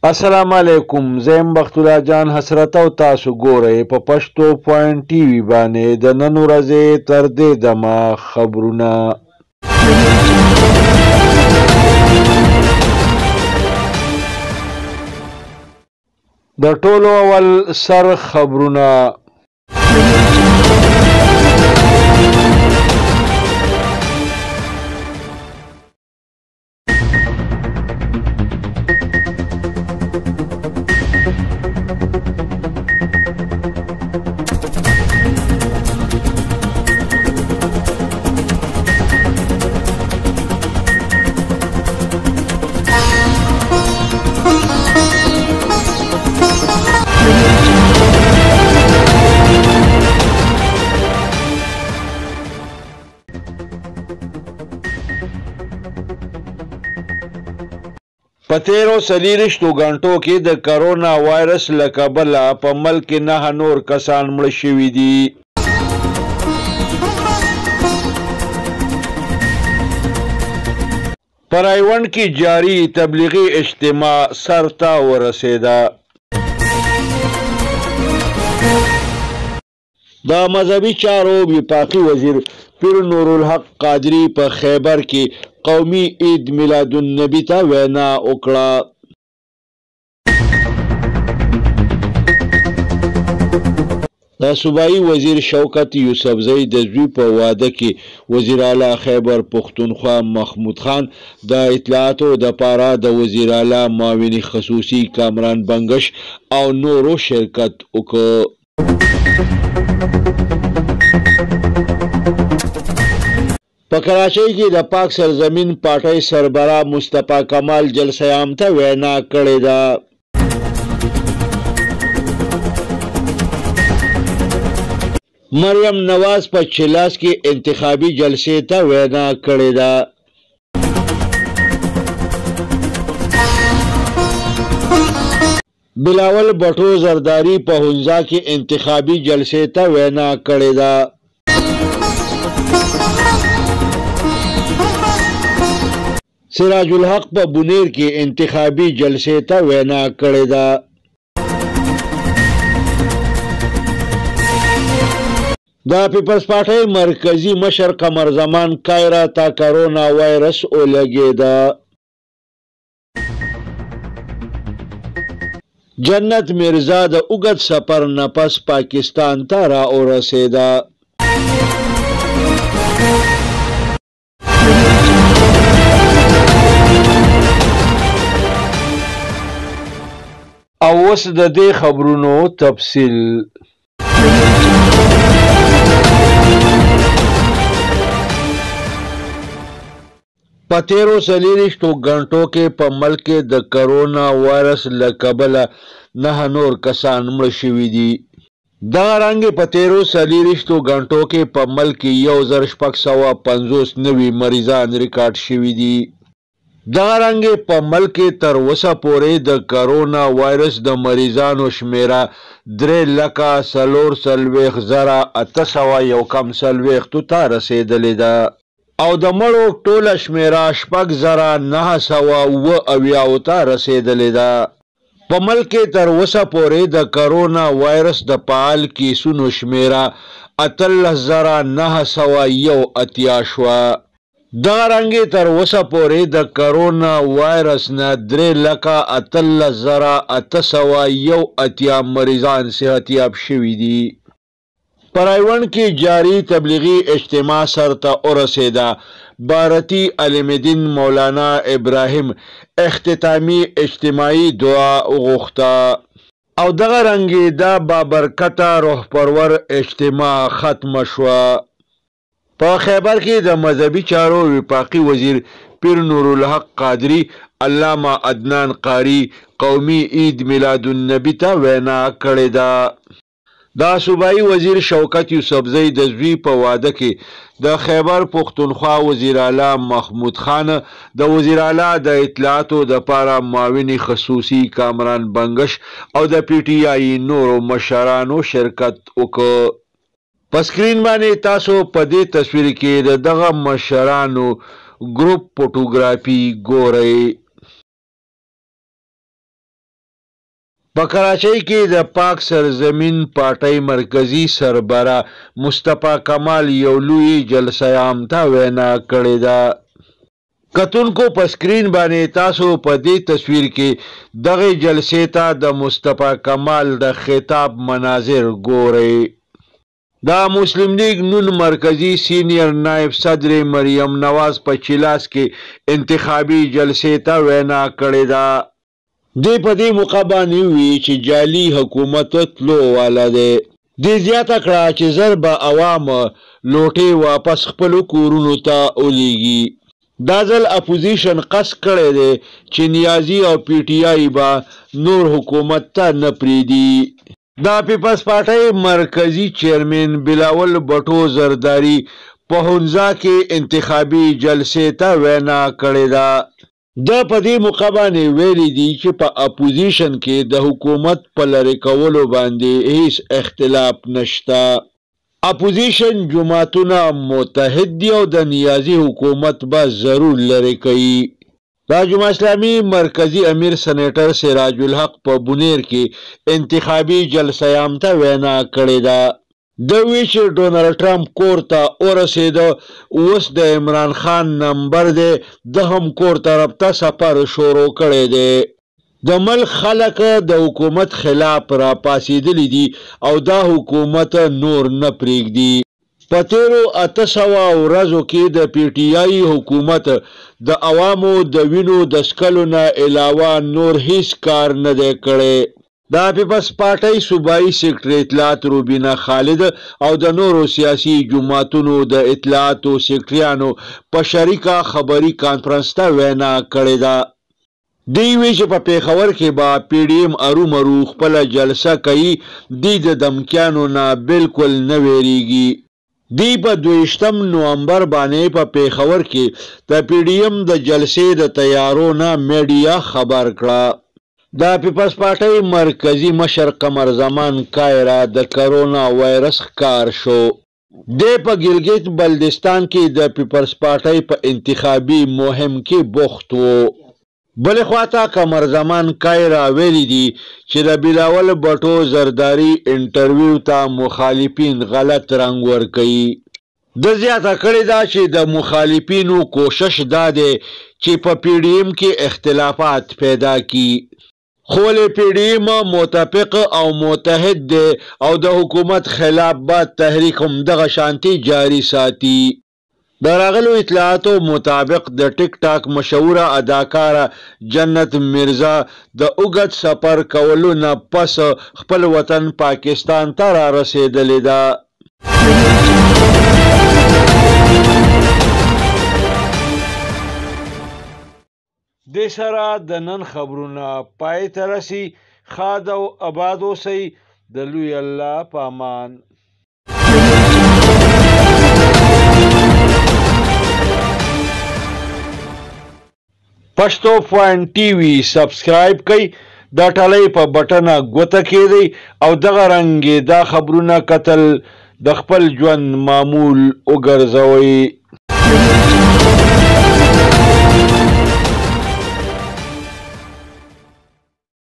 السلام علیکم، زیم بختالله جان حسرت او تاسو ګورئ په پښتو پوینټ ټي وي باندې د نن ورځې تر دې دمه خبرونه. د ټولو اول سر خبرونه. په تیرو څلېرویشتو غنټو کې د کرونا وایرس له کبله په ملک کې 9 نور کسان مړه شوي دي. په رایوند کې جاري تبلیغي اجتماع سر ته ورسېده. د مذهبي چارو وفاقي وزیر پیر نورالحق قادري په خیبر کې قومي عید میلاد النبی ته وینا وکړه. د صوبایي وزیر شوکت یوسفزۍ د زوی په واده کې وزیر اعلی خیبر پښتونخوا محمود خان د اطلاعاتو دپاره د وزیر اعلی معاون خصوصي کامران بنگش او نورو شرکت وکړ. په کراچۍ کې د پاک سرزمین پارټۍ سربراہ مصطفی کمال جلسه عام ته وینا کړې ده. مریم نواز په چلاس کې انتخابي جلسې ته وینا کړې ده. بلاول بټو زرداری په هنزا کې انتخابي جلسې ته وینا کړې ده. سراج الحق په بونیر کې انتخابي جلسې ته وینا کړې ده. د پیپلز پارټۍ مرکزی مشر قمر زمان کایرا ته کرونا وایرس ولګېده. جنت مرزا د اوږد سفر نه پس پاکستان ته را ورسېده. او اوس د دې خبرونو تفصیل. په تیرو څلېرویشتو غنټو کې په ملک کې د کرونا وایرس له کبله 9 نور کسان مړه شوي دي. دغه رنګې په تیرو څلېرویشتو غنټو کې په ملک کې 1650 نوي مریضان ریکارډ شوي دي. دغه رنګې په ملک کې تر اوسه پورې د کرونا وایرس د مریضانو شمیره 3,40,840 ته رسېدلې ده او د مړو ټوله شمیره 6,978 ته رسېدلې ده. په ملک کې تر اوسه پورې د کرونا وایرس د فعال کیسونو شمیره 18,981 شوه. دغه رنګې تر اوسه پورې د کرونا وایرس نه 3,18,881 مریضان صحتیاب شوي دي. په رایوند کې جاري تبلیغي اجتماع سر ته ورسېده. بارتي علم دین مولانا ابراهیم اختتامي اجتماعي دعا وغوښته او دغه رنګې دا بابرکته روح پرور اجتماع ختمه شوه. په خیبر کې د مذهبي چارو وفاقي وزیر پیر نورالحق قادري علامه عدنان قاری قومي عید میلاد النبی ته وینا کړې ده. د صوبایي وزیر شوکت یوسفزۍ د زوی په واده کې د خیبر پښتونخوا وزیر اعلی محمود خان د وزیر اعلی د اطلاعاتو دپاره معاون خصوصي کامران بنگش او د پی ټي آی نورو مشرانو شرکت وکړ. په سکرین باندې تاسو په دې تصویر کې د دغه مشرانو ګروپ فوټوګرافي ګورئ. په کراچۍ کې د پاک سرزمین پارټۍ مرکزی سربره مصطفی کمال یو لوی جلسه عام ته وینا کړې ده. کتونکو په سکرین باندې تاسو په دې تصویر کې دغه جلسې ته د مصطفی کمال د خطاب مناظر ګورئ. دا مسلم لیگ نون مرکزی سینئر نائب صدر مریم نواز په چیلاس کې انتخابي جلسې ته وینا کړې ده. دې په دې موقع باندې وی چې جعلي حکومت تلو والا دی. دې زیاته کړه چې زر به عوام لوټې واپس خپلو کورونو ته ولیږي. دا ځل اپوزیشن قصد کړی دی چې نیازي او پی ټي آی به نور حکومت ته نه پرېږدي. دا پیپلز پارټۍ مرکزی چیرمن بلاول بټو زرداری په هنزا کې انتخابي جلسې ته وینا کړې ده. دا په دې موقع باندې ویلي دي چې په اپوزیشن کې د حکومت په لرې کولو باندې هیڅ اختلاف نشته. اپوزیشن جماعتونه متحد دي او د نیازي حکومت به ضرور لرې کوي. دا جماعت اسلامي مرکزی امیر سینیټر سراج الحق په بونیر کې انتخابي جلسه عام ته وینا کړې ده. د وی چې ډونالډ ټرمپ کور ته ورسېده، اوس د عمران خان نمبر دی، د هم کور طرف ته سفر شروع کړی دی. د ملک خلک د حکومت خلاف را پاسېدلی دي او دا حکومت نور نه پرېږدي. په تیرو 800 ورځو کې د پی ټي آی حکومت د عوامو د وینو د څښلو نه علاوه نور هیڅ کار نه دی کړی. د پیپلز پارټۍ صوبایي سیکرټري اطلاعات روبینا خالد او د نورو سیاسي جماعتونو د اطلاعاتو سیکرټریانو په شریکه خبري کانفرنس ته وینا کړې ده. دوی وی چې په پیښور کې به پی ډي ایم ارومرو خپله جلسه کوي. دوی د دمکیانو نه بالکل نه ویریږي. دوی په 22 نومبر باندې په پیښور کې د پی ډي ایم د جلسې د تیارو نه میډیا خبر کړه. د پیپلز پارټۍ مرکزی مشر قمر زمان کایرا د کرونا وایرس ښکار شو. دی په ګلګت بلتستان کې د پیپلز پارټۍ په انتخابي مهم کې بوخت و. بلې خواته قمر زمان کایرا ویلي دي چې د بلاول بټو زرداری انټرویو ته مخالفین غلط رنګ ورکوي. د زیاته کړې ده چې د مخالفینو کوشش دا دی چې په پی ډي ایم کې اختلافات پیدا کړي. خو له پی ډي ایم متفق او متحد دی او د حکومت خلاف به تحریک هم دغه شانتي جاری ساتي. د راغلو اطلاعاتو مطابق د ټیک ټاک مشهوره اداکاره جنت مرزا د اوږد سفر کولو نه پس خپل وطن پاکستان ته را رسېدلې ده. د سره د نن خبرونه پای ته رسي. ښاد او آباد اوسئ. د لوی الله په امان. پښتو پوینټ ټي وي سبسکرایب کړئ. دا ټلۍ په بټنه ګوته کېږئ او دغه رنګې دا خبرونه کتل د خپل ژوند معمول وګرځوئ.